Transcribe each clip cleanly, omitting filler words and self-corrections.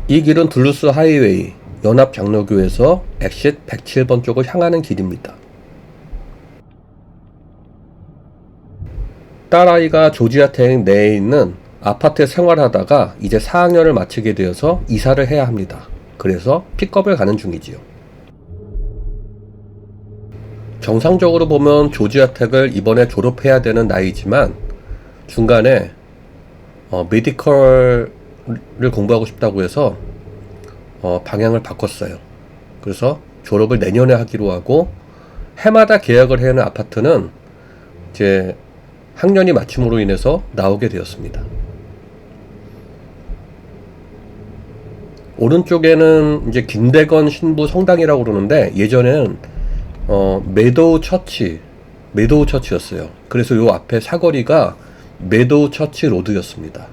이 길은 둘루스 하이웨이 연합장로교에서 엑싯 107번 쪽을 향하는 길입니다. 딸아이가 조지아텍 내에 있는 아파트에 생활하다가 이제 4학년을 마치게 되어서 이사를 해야 합니다. 그래서 픽업을 가는 중이지요. 정상적으로 보면 조지아텍을 이번에 졸업해야 되는 나이지만 중간에 메디컬을 공부하고 싶다고 해서 방향을 바꿨어요. 그래서 졸업을 내년에 하기로 하고 해마다 계약을 해야 하는 아파트는 이제 학년이 맞춤으로 인해서 나오게 되었습니다. 오른쪽에는 이제 김대건 신부 성당이라고 그러는데 예전에는 메도우 처치였어요. 그래서 요 앞에 사거리가 메도우 처치 로드였습니다.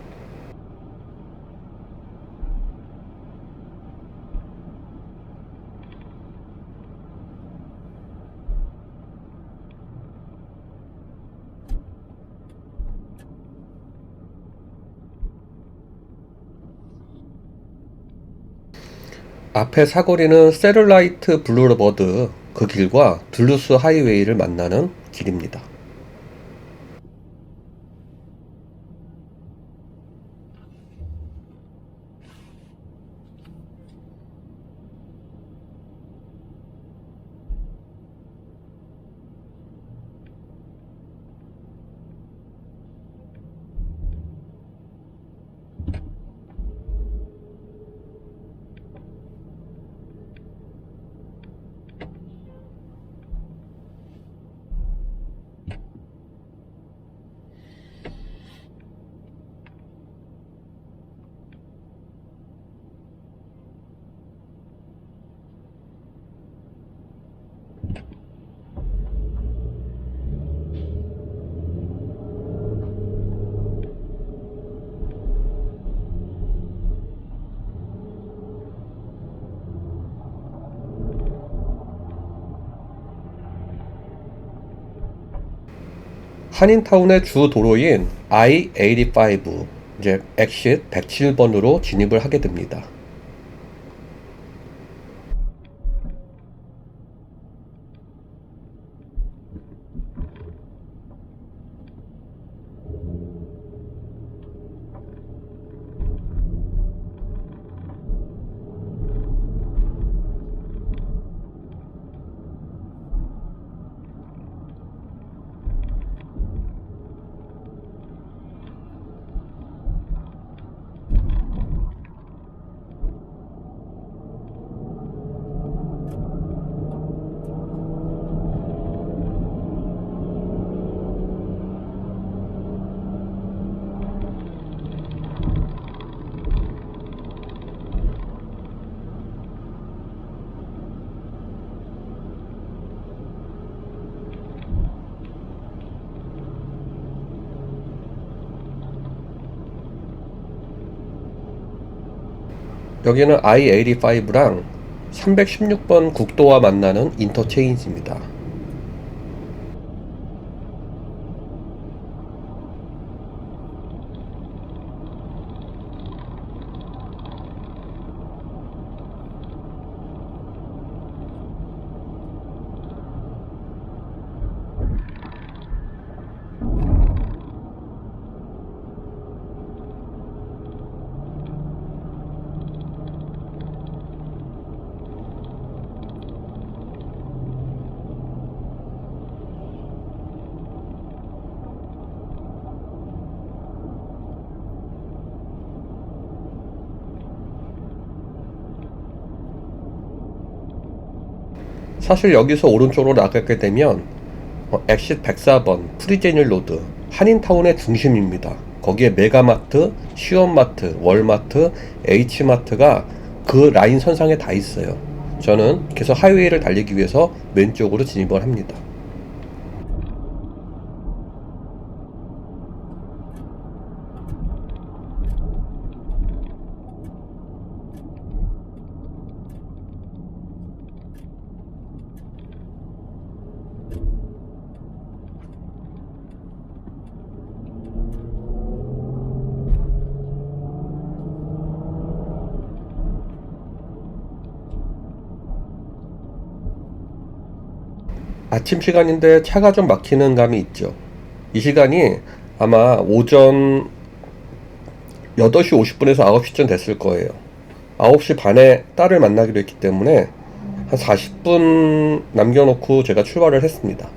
앞에 사거리는 세룰라이트 블루버드 그 길과 둘루스 하이웨이를 만나는 길입니다. 한인타운의 주 도로인 I-85 이제 엑싯 107번으로 진입을 하게 됩니다. 여기는 I-85랑 316번 국도와 만나는 인터체인지입니다. 사실 여기서 오른쪽으로 나가게 되면 엑싯 104번 프리제닐 로드 한인타운의 중심입니다. 거기에 메가마트, 시원마트, 월마트, H마트가 그 라인 선상에 다 있어요. 저는 계속 하이웨이를 달리기 위해서 왼쪽으로 진입을 합니다. 아침 시간인데 차가 좀 막히는 감이 있죠. 이 시간이 아마 오전 8시 50분에서 9시쯤 됐을 거예요. 9시 반에 딸을 만나기로 했기 때문에 한 40분 남겨놓고 제가 출발을 했습니다.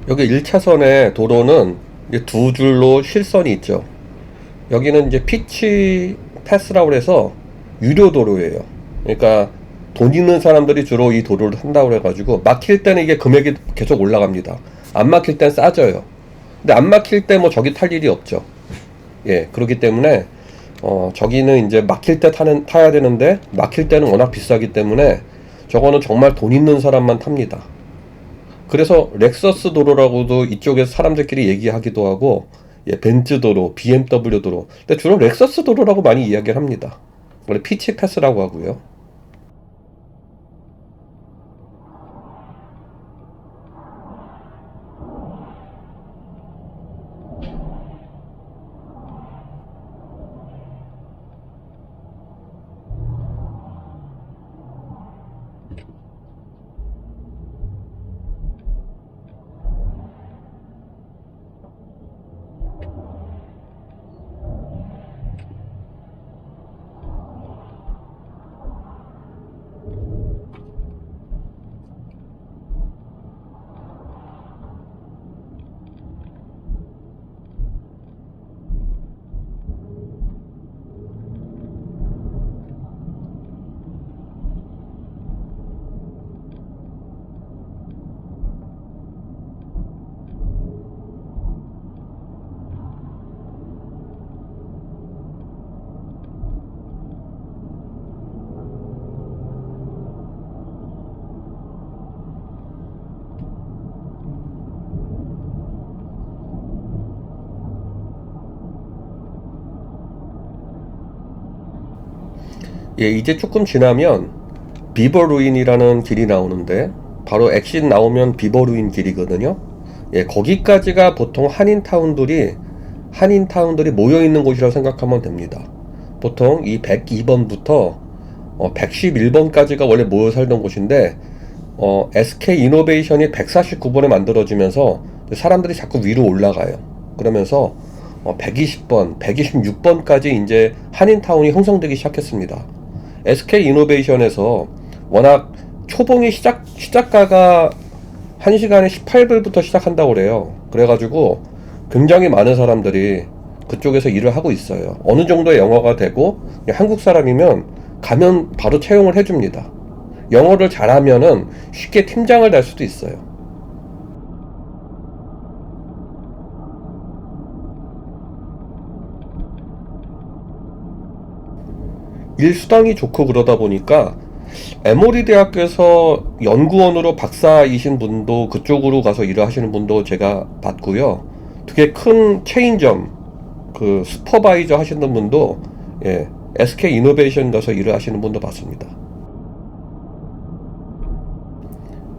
여기 1차선의 도로는 이제 두 줄로 실선이 있죠. 여기는 이제 피치 패스라고 해서 유료 도로예요. 그러니까 돈 있는 사람들이 주로 이 도로를 한다고 해가지고 막힐 때는 이게 금액이 계속 올라갑니다. 안 막힐 땐 싸져요. 근데 안 막힐 때 뭐 저기 탈 일이 없죠. 예, 그렇기 때문에 저기는 이제 막힐 때 타야 되는데 막힐 때는 워낙 비싸기 때문에 저거는 정말 돈 있는 사람만 탑니다. 그래서 렉서스 도로라고도 이쪽에서 사람들끼리 얘기하기도 하고, 예, 벤츠 도로, BMW 도로. 근데 주로 렉서스 도로라고 많이 이야기를 합니다. 원래 피치 패스라고 하고요. 예, 이제 조금 지나면 비버루인이라는 길이 나오는데 바로 엑sit 나오면 비버루인 길이거든요. 예, 거기까지가 보통 한인타운들이 모여있는 곳이라고 생각하면 됩니다. 보통 이 102번부터 111번까지가 원래 모여 살던 곳인데 SK이노베이션이 149번에 만들어지면서 사람들이 자꾸 위로 올라가요. 그러면서 120번, 126번까지 이제 한인타운이 형성되기 시작했습니다. SK이노베이션에서 워낙 초봉이 시작가가 1시간에 18불부터 시작한다고 그래요. 그래가지고 굉장히 많은 사람들이 그쪽에서 일을 하고 있어요. 어느 정도의 영어가 되고 한국 사람이면 가면 바로 채용을 해줍니다. 영어를 잘하면은 쉽게 팀장을 달 수도 있어요. 일 수당이 좋고 그러다 보니까 에모리 대학교에서 연구원으로 박사이신 분도 그쪽으로 가서 일을 하시는 분도 제가 봤고요. 되게 큰 체인점 그 슈퍼바이저 하시는 분도, 예, SK 이노베이션 가서 일을 하시는 분도 봤습니다.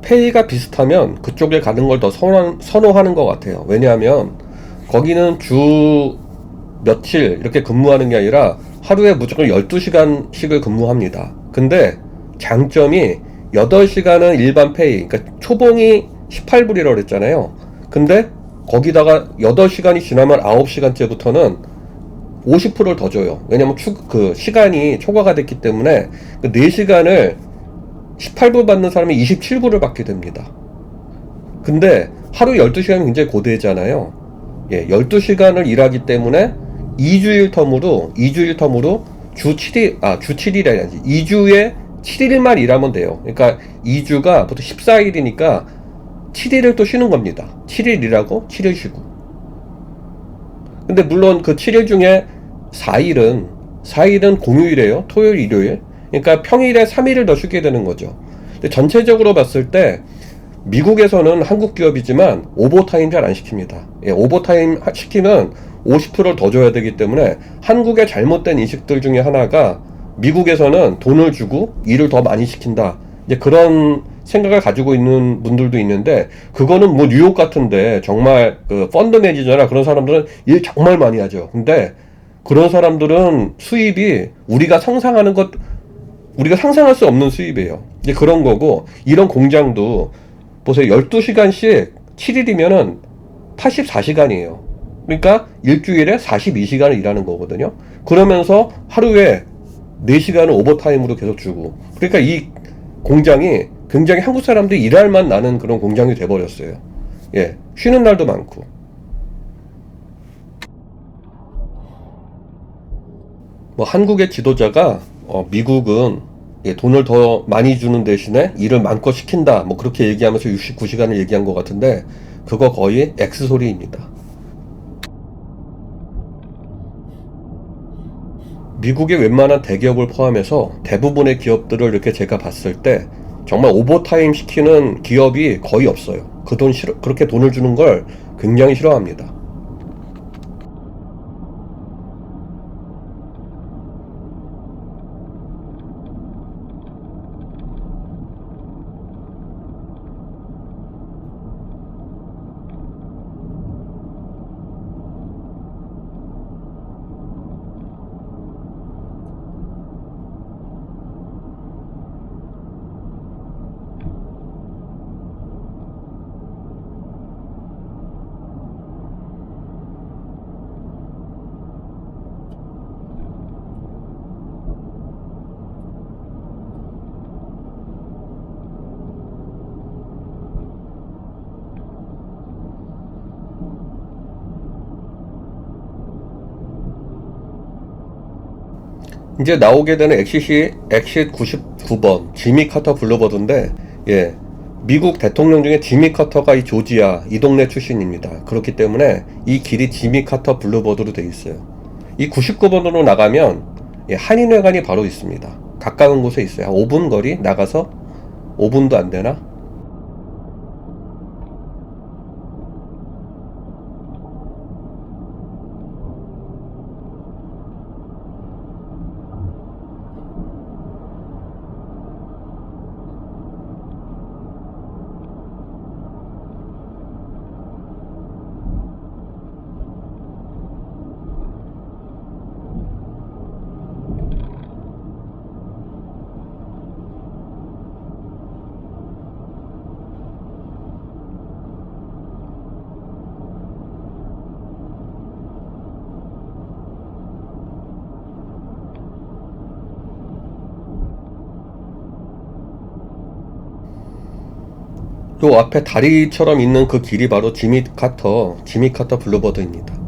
페이가 비슷하면 그쪽에 가는 걸 더 선호하는 것 같아요. 왜냐하면 거기는 주 며칠 이렇게 근무하는 게 아니라 하루에 무조건 12시간씩을 근무합니다. 근데 장점이 8시간은 일반 페이, 그러니까 초봉이 18불이라고 그랬잖아요. 근데 거기다가 8시간이 지나면 9시간째부터는 50%를 더 줘요. 왜냐면 시간이 초과가 됐기 때문에 그 4시간을 18불 받는 사람이 27불을 받게 됩니다. 근데 하루 12시간이 굉장히 고되잖아요. 예, 12시간을 일하기 때문에 2주일 텀으로 주 7일이 아니지. 2주에 7일만 일하면 돼요. 그러니까 2주가 보통 14일이니까 7일을 또 쉬는 겁니다. 7일 일하고 7일 쉬고. 근데 물론 그 7일 중에 4일은 공휴일이에요. 토요일, 일요일. 그러니까 평일에 3일을 더 쉬게 되는 거죠. 근데 전체적으로 봤을 때 미국에서는 한국 기업이지만 오버타임 잘 안 시킵니다. 예, 오버타임 시키면 50%를 더 줘야 되기 때문에 한국의 잘못된 인식들 중에 하나가 미국에서는 돈을 주고 일을 더 많이 시킨다. 이제 그런 생각을 가지고 있는 분들도 있는데, 그거는 뭐 뉴욕 같은데 정말 그 펀드 매니저나 그런 사람들은 일 정말 많이 하죠. 근데 그런 사람들은 수입이 우리가 상상할 수 없는 수입이에요. 이제 그런 거고, 이런 공장도 보세요. 12시간씩 7일이면은 84시간이에요. 그러니까 일주일에 42시간을 일하는 거거든요. 그러면서 하루에 4시간을 오버타임으로 계속 주고. 그러니까 이 공장이 굉장히 한국 사람들이 일할 만 나는 그런 공장이 돼버렸어요. 예. 쉬는 날도 많고. 뭐 한국의 지도자가 미국은 돈을 더 많이 주는 대신에 일을 마음껏 시킨다 뭐 그렇게 얘기하면서 69시간을 얘기한 것 같은데, 그거 거의 X소리입니다. 미국의 웬만한 대기업을 포함해서 대부분의 기업들을 이렇게 제가 봤을 때 정말 오버타임 시키는 기업이 거의 없어요. 그렇게 돈을 주는 걸 굉장히 싫어합니다. 이제 나오게 되는 엑싯 99번 지미 카터 블루버드인데, 예, 미국 대통령 중에 지미 카터가 이 조지아 이 동네 출신입니다. 그렇기 때문에 이 길이 지미 카터 블루버드로 되어 있어요. 이 99번으로 나가면 한인회관이 바로 있습니다. 가까운 곳에 있어요. 한 5분 거리 나가서 5분도 안 되나? 요 앞에 다리처럼 있는 그 길이 바로 지미 카터 블루버드입니다.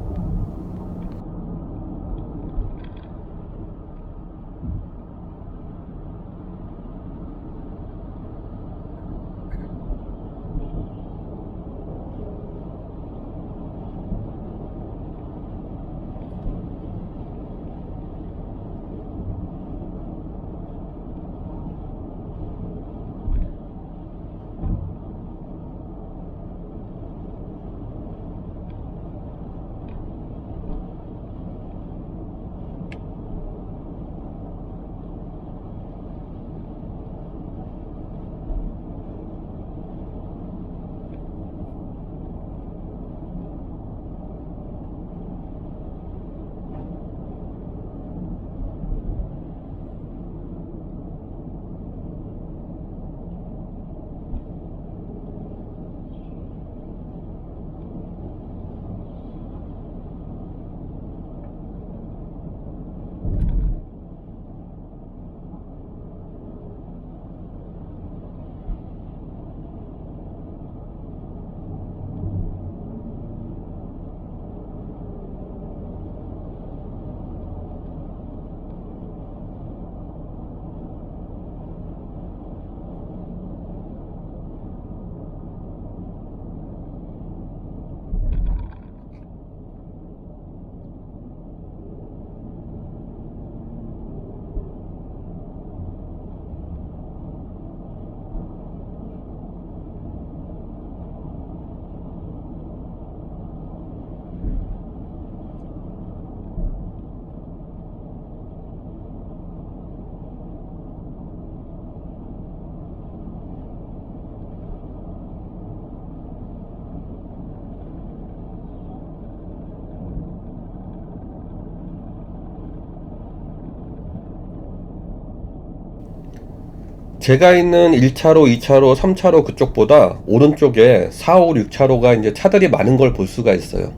제가 있는 1차로, 2차로, 3차로 그쪽보다 오른쪽에 4, 5, 6차로가 이제 차들이 많은 걸 볼 수가 있어요.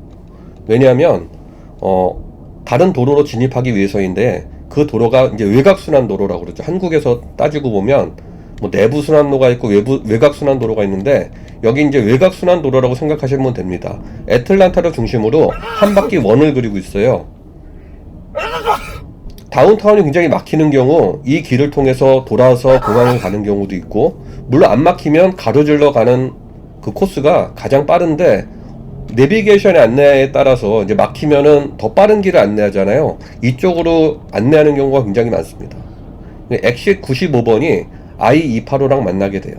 왜냐하면 다른 도로로 진입하기 위해서인데, 그 도로가 이제 외곽순환도로라고 그러죠. 한국에서 따지고 보면 뭐 내부순환로가 있고 외곽순환도로가 있는데, 여기 이제 외곽순환도로라고 생각하시면 됩니다. 애틀란타를 중심으로 한 바퀴 원을 그리고 있어요. 다운타운이 굉장히 막히는 경우 이 길을 통해서 돌아서 공항을 가는 경우도 있고, 물론 안 막히면 가로질러 가는 그 코스가 가장 빠른데, 내비게이션의 안내에 따라서 이제 막히면은 더 빠른 길을 안내하잖아요. 이쪽으로 안내하는 경우가 굉장히 많습니다. 엑싯 95번이 I285랑 만나게 돼요.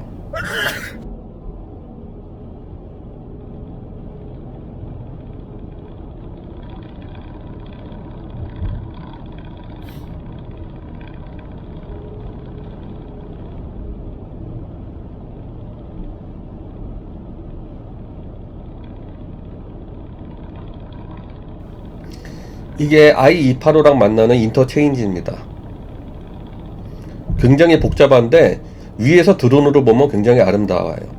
이게 I285랑 만나는 인터체인지입니다. 굉장히 복잡한데 위에서 드론으로 보면 굉장히 아름다워요.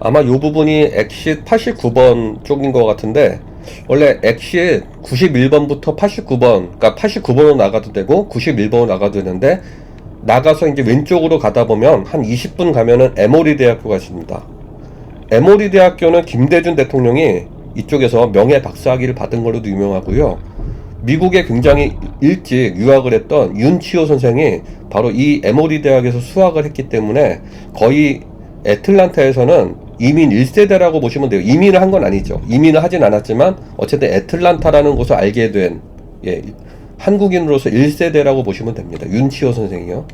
아마 이 부분이 엑싯 89번 쪽인 것 같은데, 원래 엑싯 91번부터 89번, 그러니까 89번으로 나가도 되고 91번으로 나가도 되는데, 나가서 이제 왼쪽으로 가다 보면 한 20분 가면은 에모리 대학교가 있습니다. 에모리 대학교는 김대중 대통령이 이쪽에서 명예 박사학위를 받은 걸로도 유명하고요. 미국에 굉장히 일찍 유학을 했던 윤치호 선생이 바로 이 에모리 대학에서 수학을 했기 때문에 거의 애틀란타에서는 이민 1세대라고 보시면 돼요. 이민을 한 건 아니죠. 이민을 하진 않았지만 어쨌든 애틀란타라는 곳을 알게 된, 예, 한국인으로서 1세대라고 보시면 됩니다. 윤치호 선생이요.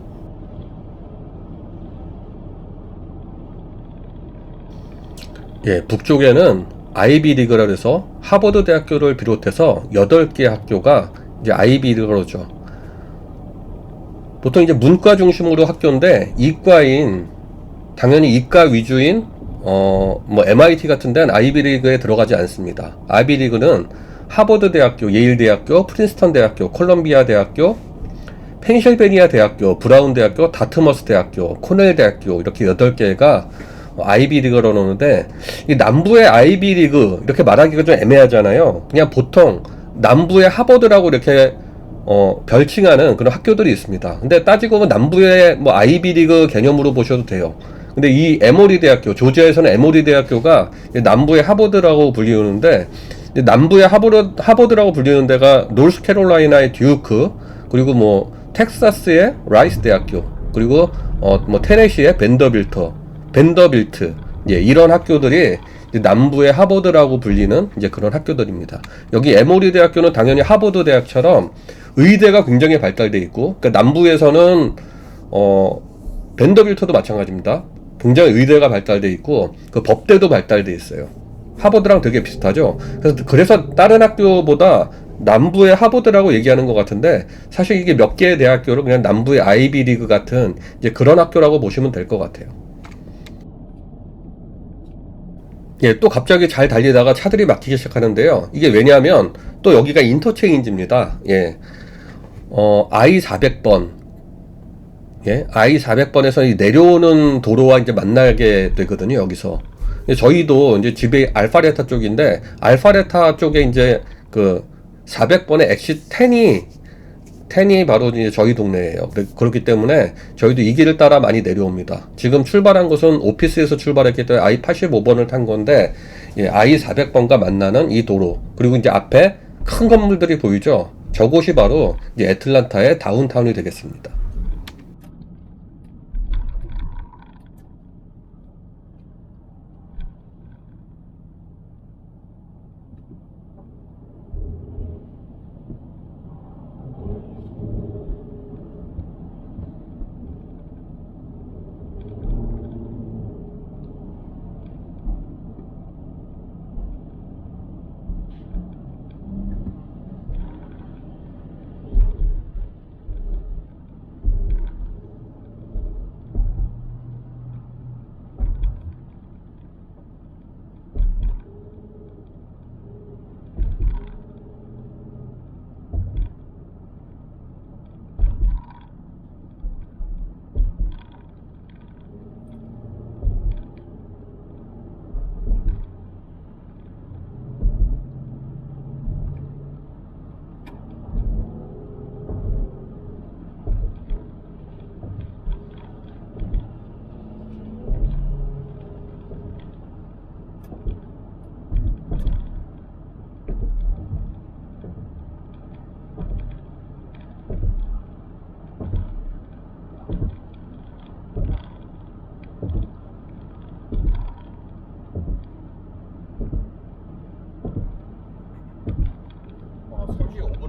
예, 북쪽에는 아이비리그라 해서 하버드 대학교를 비롯해서 8개 학교가 이제 아이비리그로죠. 보통 이제 문과 중심으로 학교인데, 이과인, 당연히 이과 위주인 뭐 MIT 같은 데는 아이비리그에 들어가지 않습니다. 아이비리그는 하버드 대학교, 예일 대학교, 프린스턴 대학교, 콜럼비아 대학교, 펜실베니아 대학교, 브라운 대학교, 다트머스 대학교, 코넬 대학교, 이렇게 8개가 아이비리그로 나오는데, 이 남부의 아이비리그 이렇게 말하기가 좀 애매하잖아요. 그냥 보통 남부의 하버드라고 이렇게 별칭하는 그런 학교들이 있습니다. 근데 따지고 보면 남부의 뭐 아이비리그 개념으로 보셔도 돼요. 근데 이 에모리 대학교, 조지아에서는 에모리 대학교가 남부의 하버드라고 불리우는데, 남부의 하버드라고 불리는 데가 노스캐롤라이나의 듀크, 그리고 뭐 텍사스의 라이스 대학교, 그리고 뭐 테네시의 벤더빌트, 예, 이런 학교들이 이제 남부의 하버드라고 불리는 이제 그런 학교들입니다. 여기 에모리 대학교는 당연히 하버드 대학처럼 의대가 굉장히 발달돼 있고, 그러니까 남부에서는 벤더빌트도 마찬가지입니다. 굉장히 의대가 발달돼 있고, 그 법대도 발달돼 있어요. 하버드랑 되게 비슷하죠. 그래서 다른 학교보다 남부의 하버드라고 얘기하는 것 같은데, 사실 이게 몇 개의 대학교를 그냥 남부의 아이비리그 같은 이제 그런 학교라고 보시면 될 것 같아요. 예, 또 갑자기 잘 달리다가 차들이 막히기 시작하는데요. 이게 왜냐하면 또 여기가 인터체인지입니다. 예, I400번, 예, I400번에서 내려오는 도로와 이제 만나게 되거든요, 여기서. 저희도 이제 집이 알파레타 쪽인데, 알파레타 쪽에 이제 그 400번의 엑시 10이 바로 이제 저희 동네예요. 그렇기 때문에 저희도 이 길을 따라 많이 내려옵니다. 지금 출발한 곳은 오피스에서 출발했기 때문에 I85번을 탄 건데, 예, I400번과 만나는 이 도로, 그리고 이제 앞에 큰 건물들이 보이죠? 저곳이 바로 이제 애틀란타의 다운타운이 되겠습니다.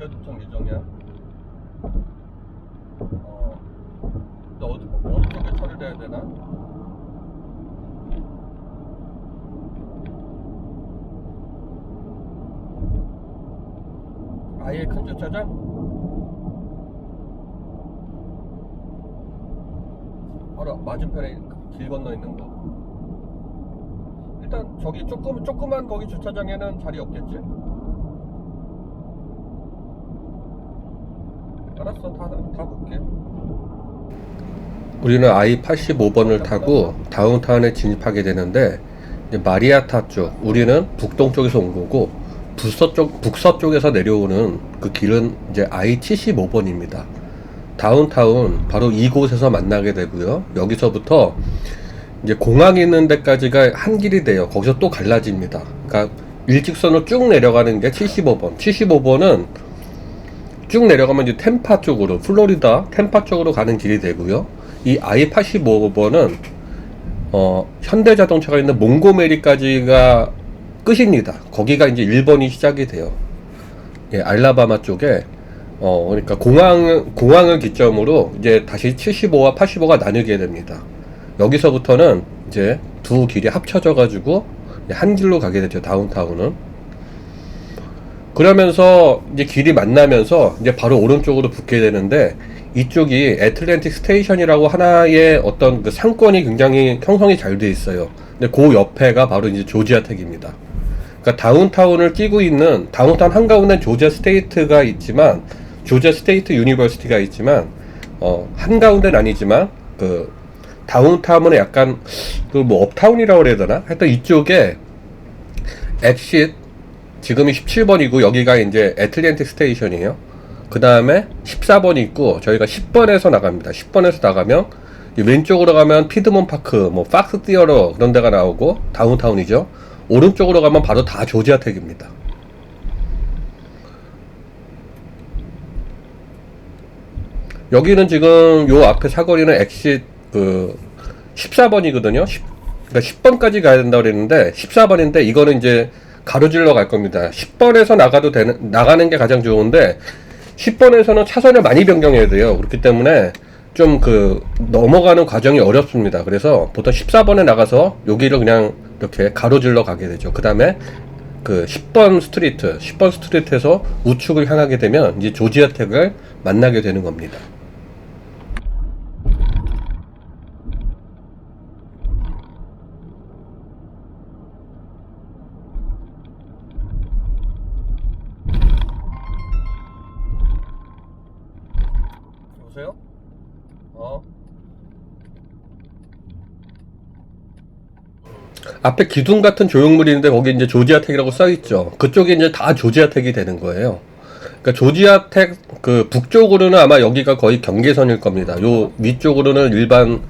도착 예정이야. 근데 어느 쪽에 처리를 해야 되나? 아예 큰 주차장? 바로 맞은편에 길 건너 있는 거. 일단 저기 조그만 거기 주차장에는 자리 없겠지? 알았어, 다 볼게. 우리는 I-85번을 타고 다운타운에 진입하게 되는데, 이제 마리아타 쪽, 우리는 북동 쪽에서 온 거고, 북서쪽에서 내려오는 그 길은 이제 I-75번입니다. 다운타운 바로 이곳에서 만나게 되고요. 여기서부터 이제 공항이 있는 데까지가 한 길이 돼요. 거기서 또 갈라집니다. 그러니까 일직선으로 쭉 내려가는 게 75번. 75번은 쭉 내려가면 이제 템파 쪽으로, 플로리다 템파 쪽으로 가는 길이 되고요. 이 I-85번은 현대자동차가 있는 몽고메리까지가 끝입니다. 거기가 이제 1번이 시작이 돼요. 예, 알라바마 쪽에 그러니까 공항을 기점으로 이제 다시 75와 85가 나뉘게 됩니다. 여기서부터는 이제 두 길이 합쳐져 가지고 한 길로 가게 되죠. 다운타운은. 그러면서 이제 길이 만나면서 이제 바로 오른쪽으로 붙게 되는데, 이쪽이 애틀랜틱 스테이션이라고 하나의 어떤 그 상권이 굉장히 형성이 잘 돼 있어요. 근데 그 옆에가 바로 이제 조지아텍입니다. 그러니까 다운타운을 끼고 있는, 다운타운 한가운데 조지아 스테이트가 있지만, 조지아 스테이트 유니버시티가 있지만, 한가운데는 아니지만, 그 다운타운은 약간 그 뭐 업타운이라고 그래야 되나? 하여튼 이쪽에 엑싯, 지금이 17번이고 여기가 이제 애틀랜틱 스테이션이에요. 그 다음에 14번이 있고 저희가 10번에서 나갑니다. 10번에서 나가면 왼쪽으로 가면 피드몬 파크, 뭐 박스 티어러 그런 데가 나오고 다운타운이죠. 오른쪽으로 가면 바로 다 조지아텍입니다. 여기는 지금 요 앞에 사거리는 엑싯 그 14번이거든요. 그러니까 10번까지 가야 된다고 그랬는데 14번인데 이거는 이제 가로질러 갈 겁니다. 10번에서 나가는 게 가장 좋은데 10번에서는 차선을 많이 변경해야 돼요. 그렇기 때문에 좀 그 넘어가는 과정이 어렵습니다. 그래서 보통 14번에 나가서 여기를 그냥 이렇게 가로질러 가게 되죠. 그 다음에 그 10번 스트리트에서 우측을 향하게 되면 이제 조지아텍을 만나게 되는 겁니다. 여보세요? 앞에 기둥 같은 조형물이 있는데 거기 이제 조지아텍이라고 써 있죠. 그쪽이 이제 다 조지아텍이 되는 거예요. 그러니까 조지아텍 그 북쪽으로는 아마 여기가 거의 경계선일 겁니다. 요 위쪽으로는 일반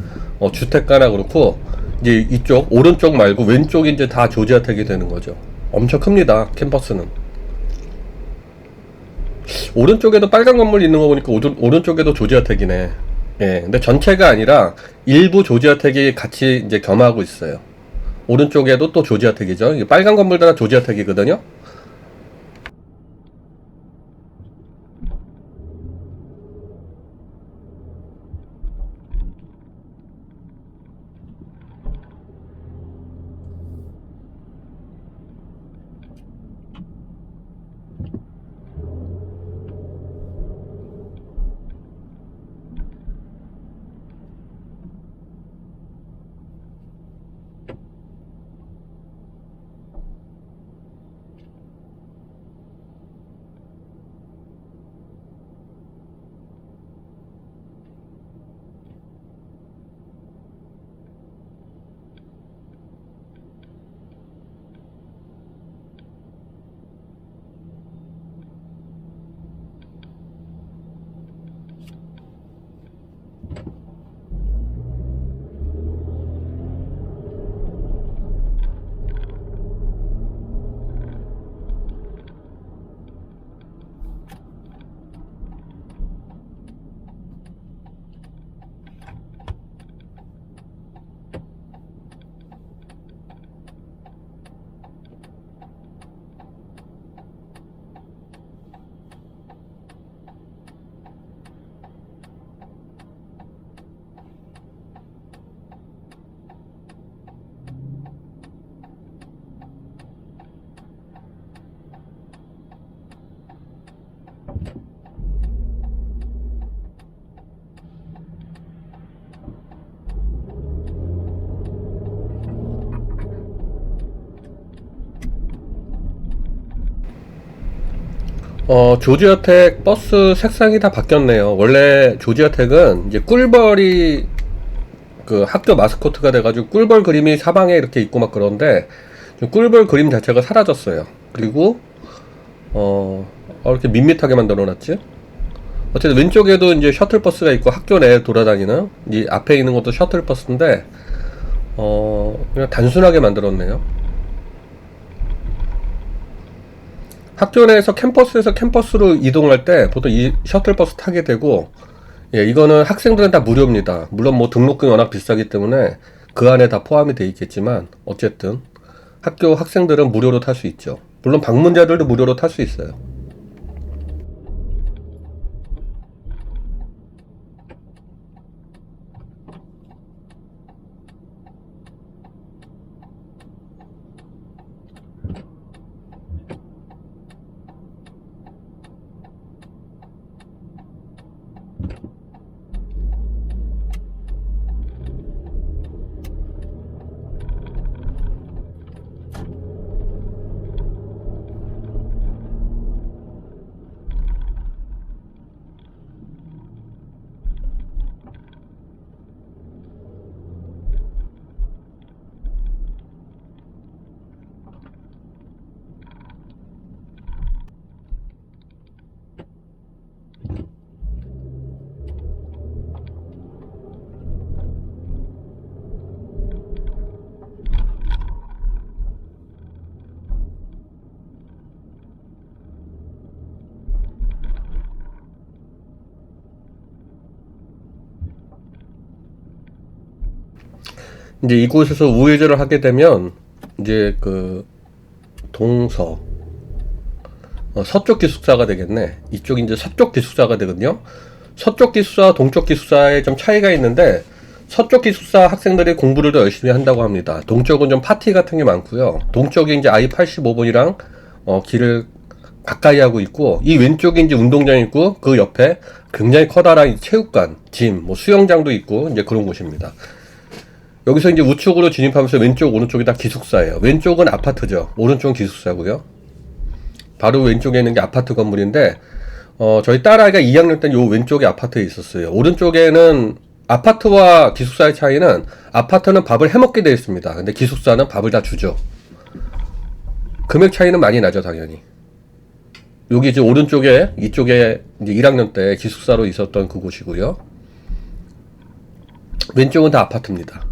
주택가나 그렇고, 이제 이쪽 오른쪽 말고 왼쪽이 이제 다 조지아텍이 되는 거죠. 엄청 큽니다. 캠퍼스는. 오른쪽에도 빨간 건물 있는 거 보니까 오른쪽에도 조지아텍이네. 예, 근데 전체가 아니라 일부 조지아텍이 같이 이제 겸하고 있어요. 오른쪽에도 또 조지아텍이죠. 이게 빨간 건물 다 조지아텍이거든요. 조지아텍 버스 색상이 다 바뀌었네요. 원래 조지아텍은 이제 꿀벌이 그 학교 마스코트가 돼가지고 꿀벌 그림이 사방에 이렇게 있고 막 그런데 꿀벌 그림 자체가 사라졌어요. 그리고 이렇게 밋밋하게 만들어 놨지. 어쨌든 왼쪽에도 이제 셔틀버스가 있고 학교 내에 돌아다니는, 이 앞에 있는 것도 셔틀버스인데 그냥 단순하게 만들었네요. 학교 내에서 캠퍼스에서 캠퍼스로 이동할 때 보통 이 셔틀버스 타게 되고, 예, 이거는 학생들은 다 무료입니다. 물론 뭐 등록금이 워낙 비싸기 때문에 그 안에 다 포함이 돼 있겠지만, 어쨌든 학교 학생들은 무료로 탈 수 있죠. 물론 방문자들도 무료로 탈 수 있어요. 이제 이곳에서 우회전을 하게 되면 이제 그 동서 서쪽 기숙사가 되겠네. 이쪽이 이제 서쪽 기숙사가 되거든요. 서쪽 기숙사, 동쪽 기숙사에 좀 차이가 있는데, 서쪽 기숙사 학생들이 공부를 더 열심히 한다고 합니다. 동쪽은 좀 파티 같은 게 많고요. 동쪽이 이제 I-85번이랑 길을 가까이 하고 있고, 이 왼쪽이 이제 운동장이 있고, 그 옆에 굉장히 커다란 체육관, 짐, 뭐 수영장도 있고, 이제 그런 곳입니다. 여기서 이제 우측으로 진입하면서 왼쪽, 오른쪽이 다 기숙사예요. 왼쪽은 아파트죠. 오른쪽은 기숙사고요. 바로 왼쪽에 있는 게 아파트 건물인데, 저희 딸아이가 2학년 때는 요 왼쪽에 아파트에 있었어요. 오른쪽에는 아파트와 기숙사의 차이는, 아파트는 밥을 해먹게 되어 있습니다. 근데 기숙사는 밥을 다 주죠. 금액 차이는 많이 나죠, 당연히. 여기 이제 오른쪽에, 이쪽에 이제 1학년 때 기숙사로 있었던 그곳이고요. 왼쪽은 다 아파트입니다.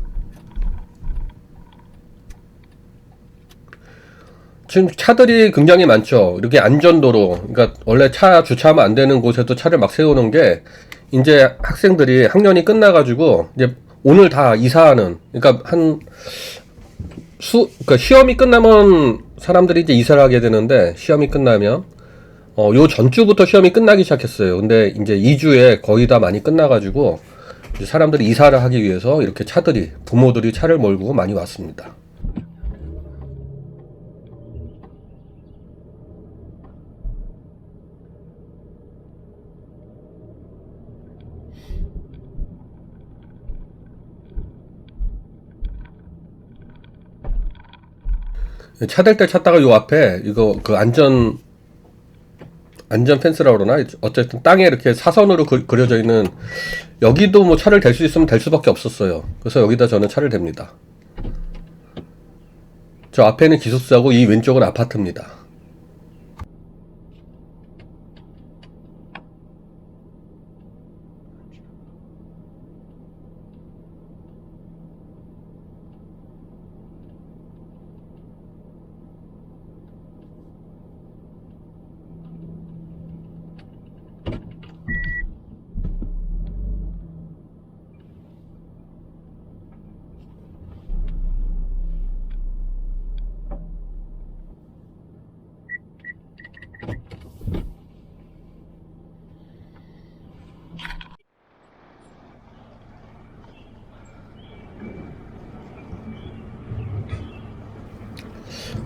지금 차들이 굉장히 많죠. 이렇게 안전도로, 그러니까 원래 차 주차하면 안 되는 곳에도 차를 막 세우는 게, 이제 학생들이 학년이 끝나가지고 이제 오늘 다 이사하는, 그러니까 그러니까 시험이 끝나면 사람들이 이제 이사를 하게 되는데, 시험이 끝나면 요 전주부터 시험이 끝나기 시작했어요. 근데 이제 2주에 거의 다 많이 끝나가지고 이제 사람들이 이사를 하기 위해서 이렇게 차들이, 부모들이 차를 몰고 많이 왔습니다. 차 댈 때 찾다가 요 앞에 이거 그 안전 펜스라고 그러나, 어쨌든 땅에 이렇게 사선으로 그려져 있는, 여기도 뭐 차를 댈 수 있으면 댈 수밖에 없었어요. 그래서 여기다 저는 차를 댑니다. 저 앞에는 기숙사고 이 왼쪽은 아파트입니다.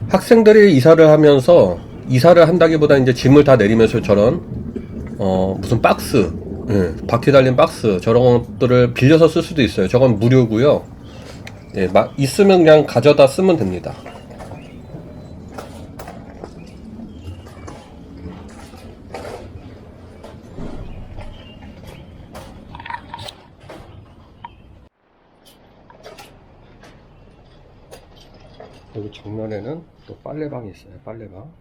학생들이 이사를 하면서, 이사를 한다기보다 이제 짐을 다 내리면서 저런 무슨 박스, 예, 바퀴 달린 박스, 저런 것들을 빌려서 쓸 수도 있어요. 저건 무료고요. 예, 있으면 그냥 가져다 쓰면 됩니다. 여기 정면에는 또 빨래방이 있어요. 빨래방.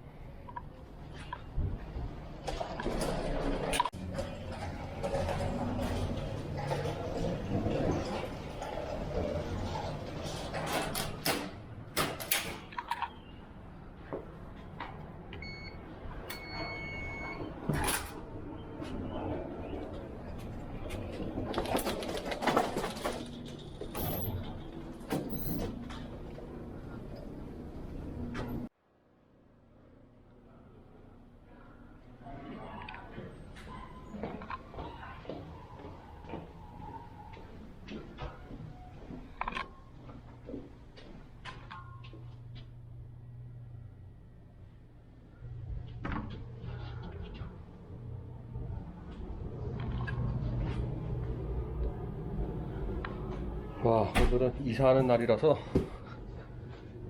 와, 오늘은 이사하는 날이라서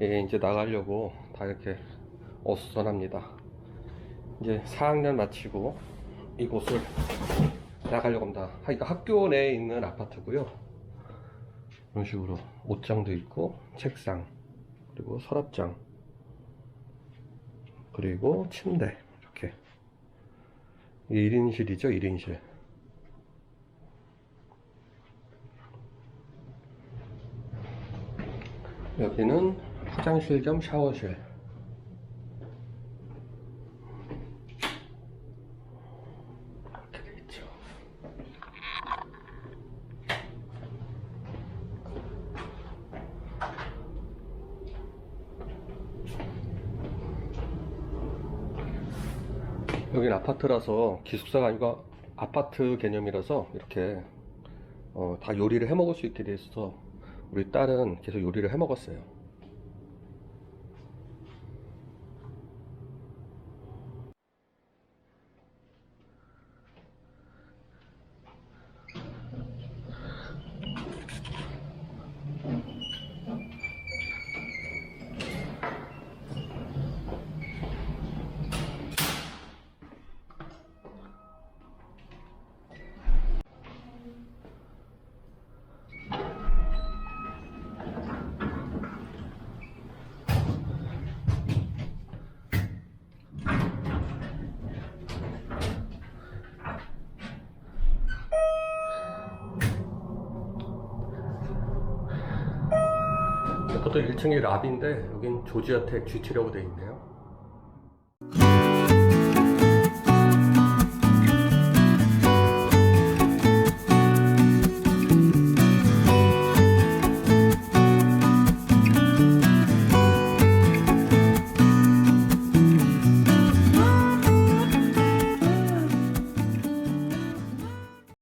이제 나가려고 다 이렇게 어수선합니다. 이제 4학년 마치고 이곳을 나가려고 합니다. 그러니까 학교 내에 있는 아파트고요. 이런 식으로 옷장도 있고 책상 그리고 서랍장 그리고 침대 이렇게 1인실이죠. 1인실. 여기는 화장실 겸 샤워실. 이렇게 돼 있죠. 여긴 아파트라서 기숙사가 아니고 아파트 개념이라서 이렇게 다 요리를 해 먹을 수 있게 돼 있어서 우리 딸은 계속 요리를 해 먹었어요. 이것도 1층이 랍인데 여긴 조지아텍 G7이라고 되어 있네요.